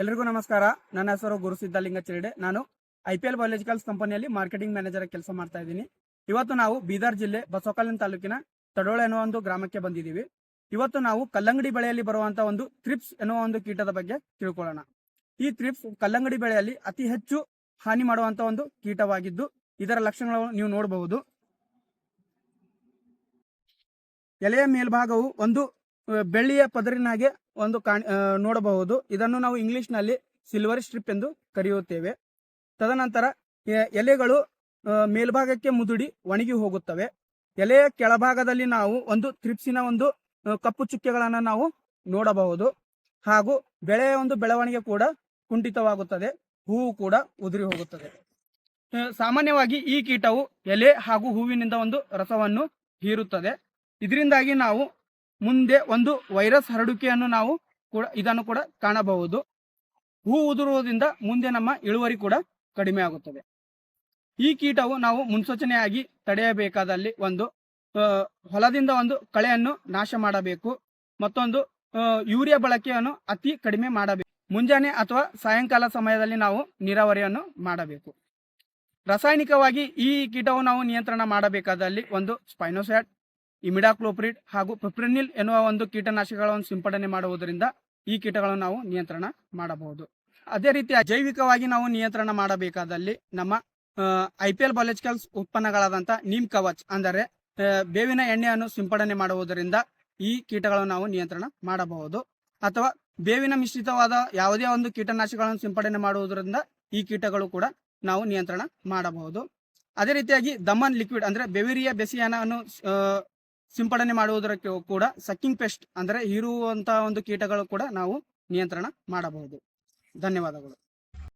ಎಲ್ರಿಗೂ ನಮಸ್ಕಾರ. ನನ್ನ ಹೆಸರು ಗುರುಸಿದ್ದಲಿಂಗ ಚಿರಡೆ. ನಾನು IPL ಬಯಾಲಜಿಕಲ್ಸ್ ಕಂಪನಿಯಲ್ಲಿ ಮಾರ್ಕೆಟಿಂಗ್ ಮ್ಯಾನೇಜರ್ ಕೆಲಸ ಮಾಡ್ತಾ ಇದ್ದೀನಿ. ಇವತ್ತು ನಾವು ಬೀದರ್ ಜಿಲ್ಲೆ ಬಸವಕಲ್ಯಾಣ ತಾಲೂಕಿನ ತಡೋಳ ಎನ್ನುವ ಒಂದು ಗ್ರಾಮಕ್ಕೆ ಬಂದಿದ್ದೀವಿ. ಇವತ್ತು ನಾವು ಕಲ್ಲಂಗಡಿ ಬೆಳೆಯಲ್ಲಿ ಬರುವಂತಹ ಒಂದು ಥ್ರಿಪ್ಸ್ ಎನ್ನುವ ಒಂದು ಕೀಟದ ಬಗ್ಗೆ ತಿಳ್ಕೊಳ್ಳೋಣ. ಈ ಥ್ರಿಪ್ಸ್ ಕಲ್ಲಂಗಡಿ ಬೆಳೆಯಲ್ಲಿ ಅತಿ ಹೆಚ್ಚು ಹಾನಿ ಮಾಡುವಂತಹ ಒಂದು ಕೀಟವಾಗಿದ್ದು, ಇದರ ಲಕ್ಷಣಗಳನ್ನು ನೀವು ನೋಡಬಹುದು. ಎಲೆಯ ಮೇಲ್ಭಾಗವು ಒಂದು ಬೆಳ್ಳಿಯ ಪದರಿನಾಗೆ ಒಂದು ನೋಡಬಹುದು. ಇದನ್ನು ನಾವು ಇಂಗ್ಲಿಷ್ ನಲ್ಲಿ ಸಿಲ್ವರ್ ಸ್ಟ್ರಿಪ್ ಎಂದು ಕರೆಯುತ್ತೇವೆ. ತದನಂತರ ಎಲೆಗಳು ಮೇಲ್ಭಾಗಕ್ಕೆ ಮುದುಡಿ ಒಣಗಿ ಹೋಗುತ್ತವೆ. ಎಲೆಯ ಕೆಳಭಾಗದಲ್ಲಿ ನಾವು ಒಂದು ಥ್ರಿಪ್ಸಿನ ಒಂದು ಕಪ್ಪು ಚುಕ್ಕೆಗಳನ್ನು ನಾವು ನೋಡಬಹುದು. ಹಾಗೂ ಬೆಳೆಯ ಒಂದು ಬೆಳವಣಿಗೆ ಕೂಡ ಕುಂಠಿತವಾಗುತ್ತದೆ. ಹೂವು ಕೂಡ ಉದುರಿ ಹೋಗುತ್ತದೆ. ಸಾಮಾನ್ಯವಾಗಿ ಈ ಕೀಟವು ಎಲೆ ಹಾಗೂ ಹೂವಿನಿಂದ ಒಂದು ರಸವನ್ನು ಹೀರುತ್ತದೆ. ಇದರಿಂದಾಗಿ ನಾವು ಮುಂದೆ ಒಂದು ವೈರಸ್ ಹರಡುವಿಕೆಯನ್ನು ನಾವು ಇದನ್ನು ಕೂಡ ಕಾಣಬಹುದು. ಹೂ ಉದುರುವುದರಿಂದ ಮುಂದೆ ನಮ್ಮ ಇಳುವರಿ ಕೂಡ ಕಡಿಮೆ ಆಗುತ್ತದೆ. ಈ ಕೀಟವು ನಾವು ಮುನ್ಸೂಚನೆಯಾಗಿ ತಡೆಯಬೇಕಾದಲ್ಲಿ ಒಂದು ಹೊಲದಿಂದ ಒಂದು ಕಳೆಯನ್ನು ನಾಶ ಮಾಡಬೇಕು. ಮತ್ತೊಂದು ಯೂರಿಯಾ ಬಳಕೆಯನ್ನು ಅತಿ ಕಡಿಮೆ ಮಾಡಬೇಕು. ಮುಂಜಾನೆ ಅಥವಾ ಸಾಯಂಕಾಲ ಸಮಯದಲ್ಲಿ ನಾವು ನೀರಾವರಿಯನ್ನು ಮಾಡಬೇಕು. ರಾಸಾಯನಿಕವಾಗಿ ಈ ಕೀಟವು ನಾವು ನಿಯಂತ್ರಣ ಮಾಡಬೇಕಾದಲ್ಲಿ ಒಂದು ಸ್ಪೈನೋಸ್ಯಾಟ್, ಇಮಿಡಾಕ್ಲೋಪ್ರಿಡ್ ಹಾಗೂ ಪೆಪ್ರಿನಿಲ್ ಎನ್ನುವ ಒಂದು ಕೀಟನಾಶಕಗಳನ್ನು ಸಿಂಪಡಣೆ ಮಾಡುವುದರಿಂದ ಈ ಕೀಟಗಳನ್ನು ನಾವು ನಿಯಂತ್ರಣ ಮಾಡಬಹುದು. ಅದೇ ರೀತಿ ಜೈವಿಕವಾಗಿ ನಾವು ನಿಯಂತ್ರಣ ಮಾಡಬೇಕಾದಲ್ಲಿ ನಮ್ಮ IPL ಬಯಾಲಜಿಕಲ್ಸ್ ಉತ್ಪನ್ನಗಳಾದಂಥ ನೀಮ್ ಕವಚ್ ಅಂದರೆ ಬೇವಿನ ಎಣ್ಣೆಯನ್ನು ಸಿಂಪಡಣೆ ಮಾಡುವುದರಿಂದ ಈ ಕೀಟಗಳನ್ನು ನಾವು ನಿಯಂತ್ರಣ ಮಾಡಬಹುದು. ಅಥವಾ ಬೇವಿನ ಮಿಶ್ರಿತವಾದ ಯಾವುದೇ ಒಂದು ಕೀಟನಾಶಕಗಳನ್ನು ಸಿಂಪಡಣೆ ಮಾಡುವುದರಿಂದ ಈ ಕೀಟಗಳು ಕೂಡ ನಾವು ನಿಯಂತ್ರಣ ಮಾಡಬಹುದು. ಅದೇ ರೀತಿಯಾಗಿ ದಮನ್ ಲಿಕ್ವಿಡ್ ಅಂದರೆ ಬೆವಿರಿಯಾ ಬೆಸಿಯಾನನ್ನು ಸಿಂಪಡಣೆ ಮಾಡುವುದರ ಕೂಡ ಸಕ್ಕಿಂಗ್ ಪೆಸ್ಟ್ ಅಂದರೆ ಹೀರುವಂತಹ ಒಂದು ಕೀಟಗಳು ಕೂಡ ನಾವು ನಿಯಂತ್ರಣ ಮಾಡಬಹುದು. ಧನ್ಯವಾದಗಳು.